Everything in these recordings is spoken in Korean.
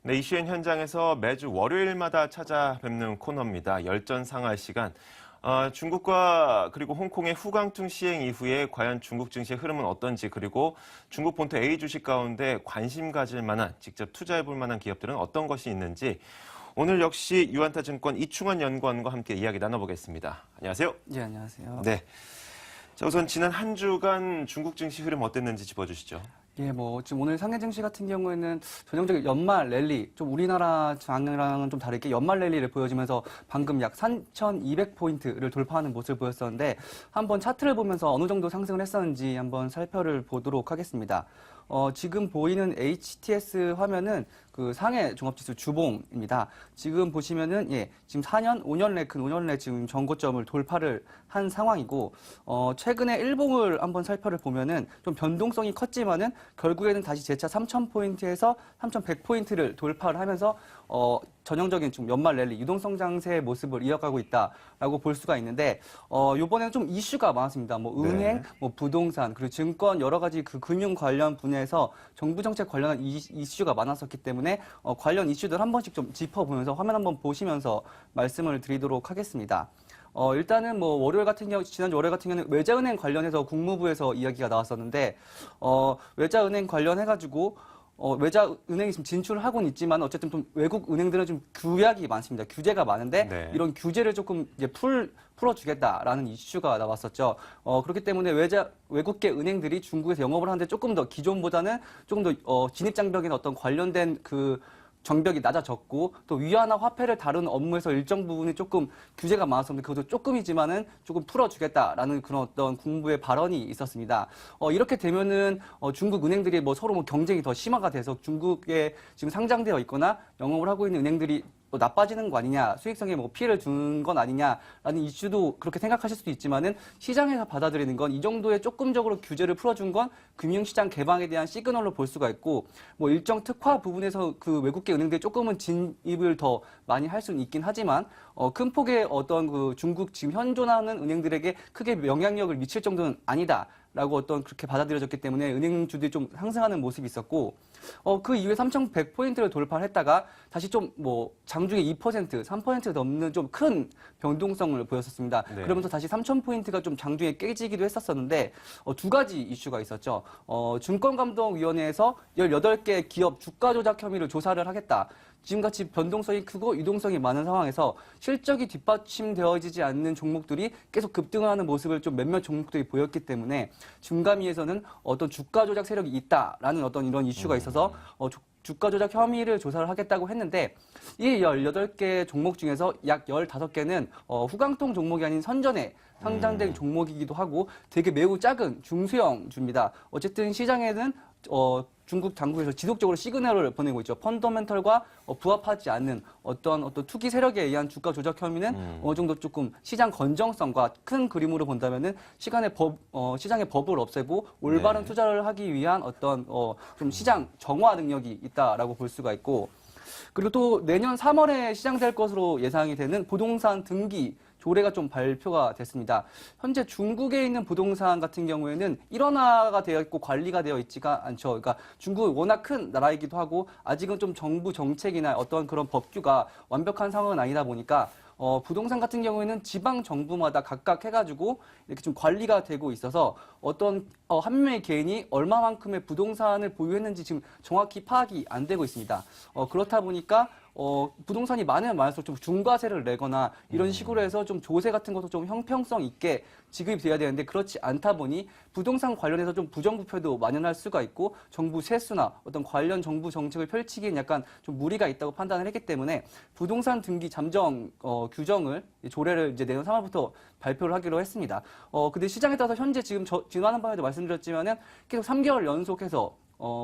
네, 이슈엔 현장에서 매주 월요일마다 찾아뵙는 코너입니다. 열전상할 시간. 중국과 그리고 홍콩의 후강통 시행 이후에 과연 중국 증시의 흐름은 어떤지, 그리고 중국 본토 A 주식 가운데 관심 가질 만한, 직접 투자해 볼 만한 기업들은 어떤 것이 있는지 오늘 역시 유안타증권 이충원 연구원과 함께 이야기 나눠보겠습니다. 안녕하세요. 네, 안녕하세요. 네. 자, 우선 지난 한 주간 중국 증시 흐름 어땠는지 짚어주시죠. 예, 지금 오늘 상해 증시 같은 경우에는 전형적인 연말 랠리, 좀 우리나라 장랑은 좀 다르게 연말 랠리를 보여주면서 방금 약 3,200포인트를 돌파하는 모습을 보였었는데 한번 차트를 보면서 어느 정도 상승을 했었는지 한번 살펴보도록 하겠습니다. 지금 보이는 HTS 화면은 그 상해 종합지수 주봉입니다. 지금 보시면은, 지금 4년, 5년 내, 근 5년 내 지금 전고점을 돌파를 한 상황이고, 최근에 일봉을 한번 살펴를 보면은 좀 변동성이 컸지만은 결국에는 다시 재차 3,000포인트에서 3,100포인트를 돌파를 하면서, 전형적인 좀 연말 랠리, 유동성 장세의 모습을 이어가고 있다라고 볼 수가 있는데, 요번에는 좀 이슈가 많았습니다. 은행, 부동산, 그리고 증권 여러 가지 그 금융 관련 분야에서 정부 정책 관련한 이슈가 많았었기 때문에 관련 이슈들 한 번씩 좀 짚어보면서 화면 한번 보시면서 말씀을 드리도록 하겠습니다. 일단은 월요일 같은 경우, 지난주 월요일 같은 경우는 외자은행 관련해서 국무부에서 이야기가 나왔었는데, 외자은행 관련해가지고, 외자은행이 지금 진출을 하고는 있지만 어쨌든 좀 외국 은행들은 좀 규약이 많습니다. 규제가 많은데 네. 이런 규제를 조금 이제 풀어주겠다라는 이슈가 나왔었죠. 그렇기 때문에 외국계 은행들이 중국에서 영업을 하는데 조금 더 기존보다는 조금 더 진입장벽이나 어떤 관련된 그 장벽이 낮아졌고 또 위안화 화폐를 다루는 업무에서 일정 부분이 조금 규제가 많았었는데 그것도 조금이지만은 조금 풀어주겠다라는 그런 어떤 국무부의 발언이 있었습니다. 이렇게 되면은 중국 은행들이 서로 경쟁이 더 심화가 돼서 중국에 지금 상장되어 있거나 영업을 하고 있는 은행들이 나빠지는 거 아니냐, 수익성에 피해를 주는 건 아니냐라는 이슈도 그렇게 생각하실 수도 있지만은 시장에서 받아들이는 건 이 정도의 조금적으로 규제를 풀어준 건 금융시장 개방에 대한 시그널로 볼 수가 있고 일정 특화 부분에서 그 외국계 은행들이 조금은 진입을 더 많이 할 수는 있긴 하지만 큰 폭의 어떤 그 중국 지금 현존하는 은행들에게 크게 영향력을 미칠 정도는 아니다. 라고 그렇게 받아들여졌기 때문에 은행주들이 좀 상승하는 모습이 있었고, 그 이후에 3,100포인트를 돌파를 했다가 다시 좀 장중에 2%, 3% 넘는 좀 큰 변동성을 보였었습니다. 네. 그러면서 다시 3,000포인트가 좀 장중에 깨지기도 했었었는데, 두 가지 이슈가 있었죠. 증권감독위원회에서 18개 기업 주가 조작 혐의를 조사를 하겠다. 지금같이 변동성이 크고 유동성이 많은 상황에서 실적이 뒷받침되어지지 않는 종목들이 계속 급등하는 모습을 좀 몇몇 종목들이 보였기 때문에 증감위에서는 어떤 주가 조작 세력이 있다라는 어떤 이런 이슈가 있어서 주가 조작 혐의를 조사를 하겠다고 했는데 이 18개 종목 중에서 약 15개는 후강통 종목이 아닌 선전에 상장된 종목이기도 하고 되게 매우 작은 중소형주입니다. 어쨌든 시장에는 중국 당국에서 지속적으로 시그널을 보내고 있죠. 펀더멘털과 부합하지 않는 어떤 투기 세력에 의한 주가 조작 혐의는 어느 정도 조금 시장 건정성과 큰 그림으로 본다면은 시장의 법을 없애고 올바른 투자를 하기 위한 어떤 좀 시장 정화 능력이 있다라고 볼 수가 있고, 그리고 또 내년 3월에 시장될 것으로 예상이 되는 부동산 등기 조례가 좀 발표가 됐습니다. 현재 중국에 있는 부동산 같은 경우에는 일원화가 되어 있고 관리가 되어 있지가 않죠. 그러니까 중국이 워낙 큰 나라이기도 하고 아직은 좀 정부 정책이나 어떤 그런 법규가 완벽한 상황은 아니다 보니까 부동산 같은 경우에는 지방 정부마다 각각 해가지고 이렇게 좀 관리가 되고 있어서 어떤 한 명의 개인이 얼마만큼의 부동산을 보유했는지 지금 정확히 파악이 안 되고 있습니다. 그렇다 보니까 부동산이 많으면 많을수록 좀 중과세를 내거나 이런 식으로 해서 좀 조세 같은 것도 좀 형평성 있게 지급이 돼야 되는데 그렇지 않다 보니 부동산 관련해서 좀 부정부패도 만연할 수가 있고 정부 세수나 어떤 관련 정부 정책을 펼치기엔 약간 좀 무리가 있다고 판단을 했기 때문에 부동산 등기 잠정 규정을 조례를 이제 내년 3월부터 발표를 하기로 했습니다. 근데 시장에 따라서 현재 지금 지난 번에도 말씀드렸지만은 계속 3개월 연속해서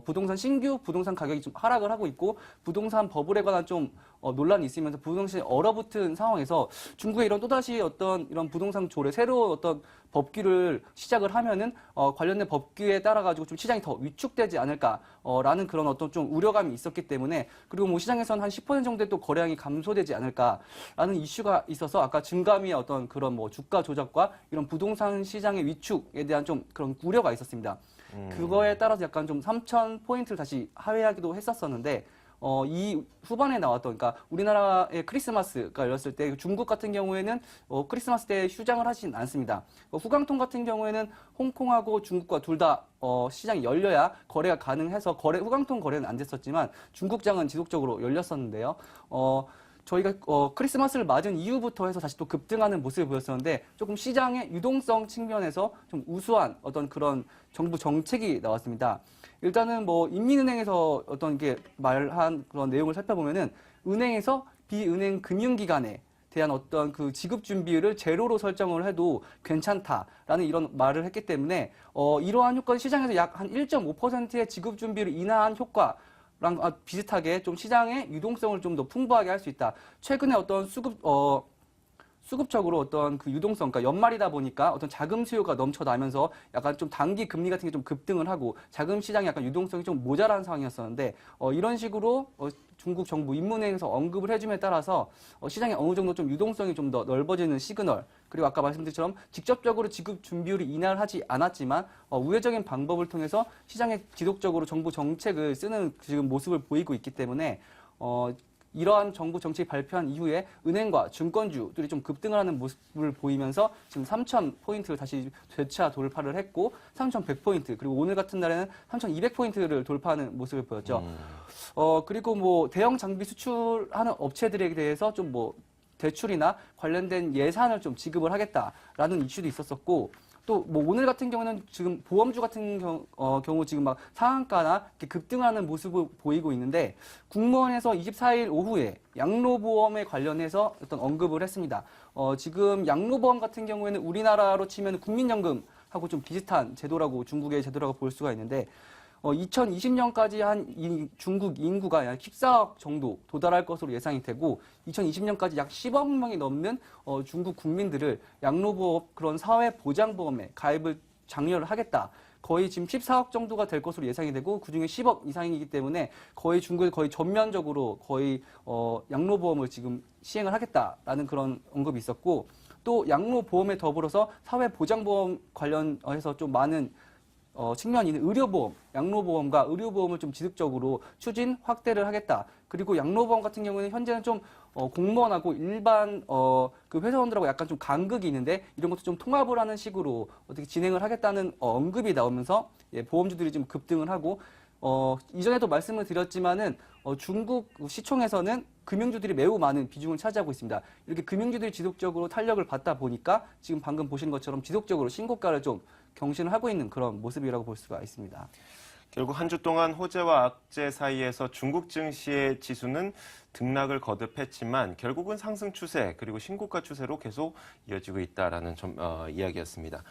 부동산 신규 부동산 가격이 좀 하락을 하고 있고 부동산 버블에 관한 좀 논란이 있으면서 부동산이 얼어붙은 상황에서 중국의 이런 또다시 어떤 이런 부동산 조례 새로운 어떤 법규를 시작을 하면은 관련된 법규에 따라 가지고 좀 시장이 더 위축되지 않을까라는 그런 어떤 좀 우려감이 있었기 때문에, 그리고 시장에서는 한 10% 정도의 또 거래량이 감소되지 않을까라는 이슈가 있어서 아까 증감위의 어떤 그런 주가 조작과 이런 부동산 시장의 위축에 대한 좀 그런 우려가 있었습니다. 그거에 따라서 약간 좀 3,000포인트를 다시 하회하기도 했었었는데 이 후반에 나왔던, 그러니까 우리나라의 크리스마스가 열렸을 때 중국 같은 경우에는 크리스마스 때 휴장을 하진 않습니다. 후광통 같은 경우에는 홍콩하고 중국과 둘 다 시장이 열려야 거래가 가능해서 후광통 거래는 안 됐었지만 중국장은 지속적으로 열렸었는데요. 저희가 크리스마스를 맞은 이후부터 해서 다시 또 급등하는 모습을 보였었는데 조금 시장의 유동성 측면에서 좀 우수한 어떤 그런 정부 정책이 나왔습니다. 일단은 뭐 인민은행에서 어떤 게 말한 그런 내용을 살펴보면은 은행에서 비은행 금융기관에 대한 어떤 그 지급 준비율을 제로로 설정을 해도 괜찮다라는 이런 말을 했기 때문에 이러한 효과는 시장에서 약 한 1.5%의 지급 준비율을 인하한 효과랑 비슷하게 좀 시장의 유동성을 좀 더 풍부하게 할 수 있다. 최근에 어떤 수급적으로 어떤 그 유동성, 그러니까 연말이다 보니까 어떤 자금 수요가 넘쳐나면서 약간 좀 단기 금리 같은 게 좀 급등을 하고 자금 시장이 약간 유동성이 좀 모자란 상황이었었는데 이런 식으로 중국 정부 인문행에서 언급을 해줌에 따라서 시장에 어느 정도 좀 유동성이 좀 더 넓어지는 시그널, 그리고 아까 말씀드린 것처럼 직접적으로 지급 준비율을 인하를 하지 않았지만 우회적인 방법을 통해서 시장에 지속적으로 정부 정책을 쓰는 지금 모습을 보이고 있기 때문에 이러한 정부 정책이 발표한 이후에 은행과 증권주들이 좀 급등을 하는 모습을 보이면서 지금 3,000포인트를 다시 되차 돌파를 했고 3,100포인트, 그리고 오늘 같은 날에는 3,200포인트를 돌파하는 모습을 보였죠. 그리고 뭐 대형 장비 수출하는 업체들에 대해서 좀 뭐 대출이나 관련된 예산을 좀 지급을 하겠다라는 이슈도 있었었고, 또 뭐 오늘 같은 경우는 지금 보험주 같은 경우 지금 막 상한가나 이렇게 급등하는 모습을 보이고 있는데, 국무원에서 24일 오후에 양로보험에 관련해서 어떤 언급을 했습니다. 지금 양로보험 같은 경우에는 우리나라로 치면 국민연금하고 좀 비슷한 제도라고, 중국의 제도라고 볼 수가 있는데 2020년까지 한 중국 인구가 약 14억 정도 도달할 것으로 예상이 되고 2020년까지 약 10억 명이 넘는 중국 국민들을 양로보험 그런 사회보장보험에 가입을 장려를 하겠다. 거의 지금 14억 정도가 될 것으로 예상이 되고 그중에 10억 이상이기 때문에 거의 중국에 거의 전면적으로 거의 양로보험을 지금 시행을 하겠다라는 그런 언급이 있었고, 또 양로보험에 더불어서 사회보장보험 관련해서 좀 많은 측면이 있는 의료보험, 양로보험과 의료보험을 좀 지속적으로 추진 확대를 하겠다. 그리고 양로보험 같은 경우는 현재는 좀 공무원하고 일반 그 회사원들하고 약간 좀 간극이 있는데 이런 것도 좀 통합을 하는 식으로 어떻게 진행을 하겠다는 언급이 나오면서 보험주들이 좀 급등을 하고, 이전에도 말씀을 드렸지만은 중국 시총에서는 금융주들이 매우 많은 비중을 차지하고 있습니다. 이렇게 금융주들이 지속적으로 탄력을 받다 보니까 지금 방금 보신 것처럼 지속적으로 신고가를 좀 경신을 하고 있는 그런 모습이라고 볼 수가 있습니다. 결국 한 주 동안 호재와 악재 사이에서 중국 증시의 지수는 등락을 거듭했지만 결국은 상승 추세 그리고 신고가 추세로 계속 이어지고 있다라는 이야기였습니다.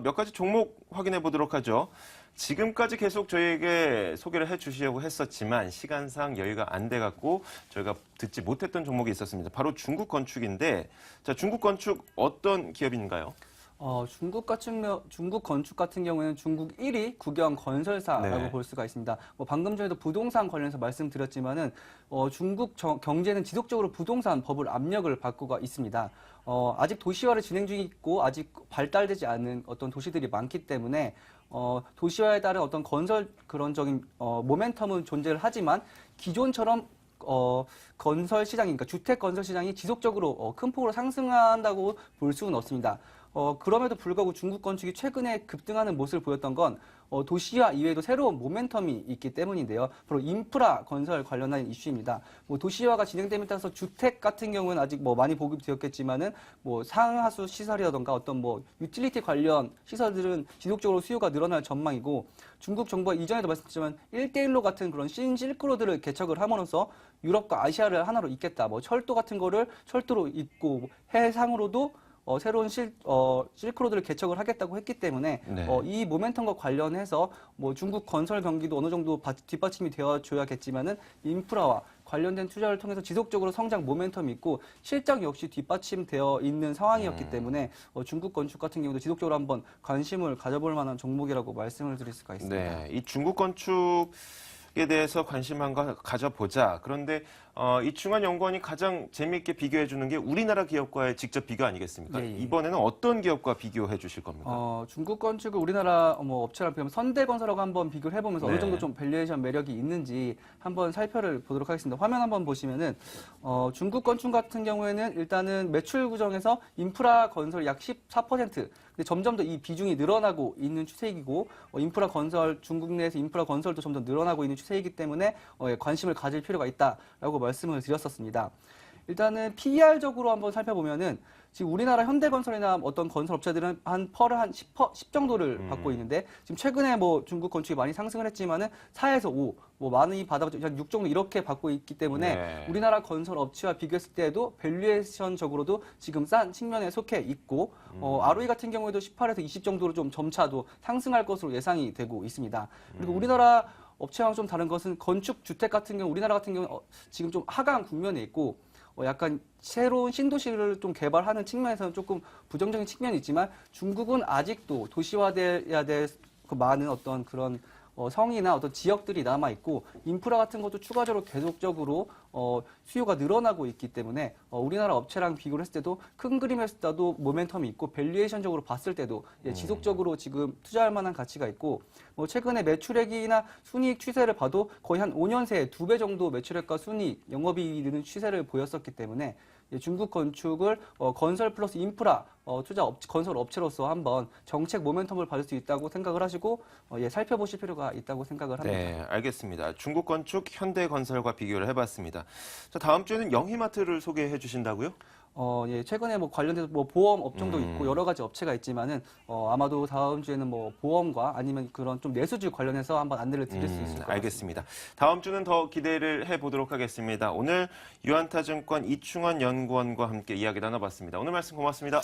몇 가지 종목 확인해 보도록 하죠. 지금까지 계속 저희에게 소개를 해주시려고 했었지만 시간상 여유가 안 돼갖고 저희가 듣지 못했던 종목이 있었습니다. 바로 중국 건축인데, 자, 중국 건축 어떤 기업인가요? 중국 건축 같은 경우에는 중국 1위 국영 건설사라고 네. 볼 수가 있습니다. 방금 전에도 부동산 관련해서 말씀드렸지만은 중국 경제는 지속적으로 부동산 버블 압력을 받고 있습니다. 아직 도시화를 진행 중에 있고 아직 발달되지 않은 어떤 도시들이 많기 때문에 도시화에 따른 어떤 건설 그런적인 모멘텀은 존재를 하지만 기존처럼 건설 시장이, 그러니까 주택 건설 시장이 지속적으로 큰 폭으로 상승한다고 볼 수는 없습니다. 그럼에도 불구하고 중국 건축이 최근에 급등하는 모습을 보였던 건 도시화 이외에도 새로운 모멘텀이 있기 때문인데요. 바로 인프라 건설 관련한 이슈입니다. 도시화가 진행됨에 따라서 주택 같은 경우는 아직 많이 보급되었겠지만은 상하수 시설이라던가 어떤 유틸리티 관련 시설들은 지속적으로 수요가 늘어날 전망이고, 중국 정부가 이전에도 말씀드렸지만 1대1로 같은 그런 신실크로드를 개척을 함으로써 유럽과 아시아를 하나로 잇겠다. 철도 같은 거를 철도로 잇고 해상으로도 새로운 실크로드를 개척을 하겠다고 했기 때문에 네. 이 모멘텀과 관련해서 중국 건설 경기도 어느 정도 뒷받침이 되어줘야겠지만은 인프라와 관련된 투자를 통해서 지속적으로 성장 모멘텀이 있고 실적 역시 뒷받침되어 있는 상황이었기 때문에 중국 건축 같은 경우도 지속적으로 한번 관심을 가져볼 만한 종목이라고 말씀을 드릴 수가 있습니다. 네, 이 중국 건축에 대해서 관심 한번 가져보자. 그런데 이충환 연구원이 가장 재미있게 비교해 주는 게 우리나라 기업과의 직접 비교 아니겠습니까? 예, 예. 이번에는 어떤 기업과 비교해 주실 겁니까? 중국 건축을 우리나라 업체랑 비교하면 선대건설하고 한번 비교를 해보면서 네. 어느 정도 좀 밸류에이션 매력이 있는지 한번 살펴를 보도록 하겠습니다. 화면 한번 보시면은 중국 건축 같은 경우에는 일단은 매출 구정에서 인프라 건설 약 14%. 근데 점점 더 이 비중이 늘어나고 있는 추세이고 인프라 건설 중국 내에서 인프라 건설도 점점 늘어나고 있는 추세이기 때문에 관심을 가질 필요가 있다라고 말씀을 드렸었습니다. 일단은 PER적으로 한번 살펴보면은 지금 우리나라 현대건설이나 어떤 건설 업체들은 한 펄을 한 10 정도를 받고 있는데 지금 최근에 뭐 중국 건축이 많이 상승을 했지만은 4에서 5, 뭐 많이 받아봤죠. 한 6 정도 이렇게 받고 있기 때문에 네. 우리나라 건설 업체와 비교했을 때에도 밸류에이션적으로도 지금 싼 측면에 속해 있고 ROE 같은 경우에도 18에서 20 정도로 좀 점차도 상승할 것으로 예상이 되고 있습니다. 그리고 우리나라 업체랑 좀 다른 것은 건축 주택 같은 경우 우리나라 같은 경우는 지금 좀 하강 국면에 있고 약간 새로운 신도시를 좀 개발하는 측면에서는 조금 부정적인 측면이 있지만 중국은 아직도 도시화돼야 될 그 많은 어떤 그런 성이나 어떤 지역들이 남아 있고 인프라 같은 것도 추가적으로 계속적으로 수요가 늘어나고 있기 때문에 우리나라 업체랑 비교를 했을 때도 큰 그림에서 봐도 모멘텀이 있고 밸류에이션적으로 봤을 때도 지속적으로 지금 투자할 만한 가치가 있고 최근에 매출액이나 순이익 추세를 봐도 거의 한 5년 새에 2배 정도 매출액과 순이익, 영업이익이 느는 추세를 보였었기 때문에 중국 건축을 건설 플러스 인프라 건설 업체로서 한번 정책 모멘텀을 받을 수 있다고 생각을 하시고 살펴보실 필요가 있다고 생각을 합니다. 네, 알겠습니다. 중국 건축, 현대건설과 비교를 해봤습니다. 자, 다음 주에는 영희마트를 소개해 주신다고요? 최근에 관련돼서 보험 업종도 있고 여러 가지 업체가 있지만은 아마도 다음 주에는 보험과 아니면 그런 좀 내수주 관련해서 한번 안내를 드릴 수 있을 것 같습니다. 알겠습니다. 다음 주는 더 기대를 해보도록 하겠습니다. 오늘 유안타증권 이충환 연구원과 함께 이야기 나눠봤습니다. 오늘 말씀 고맙습니다.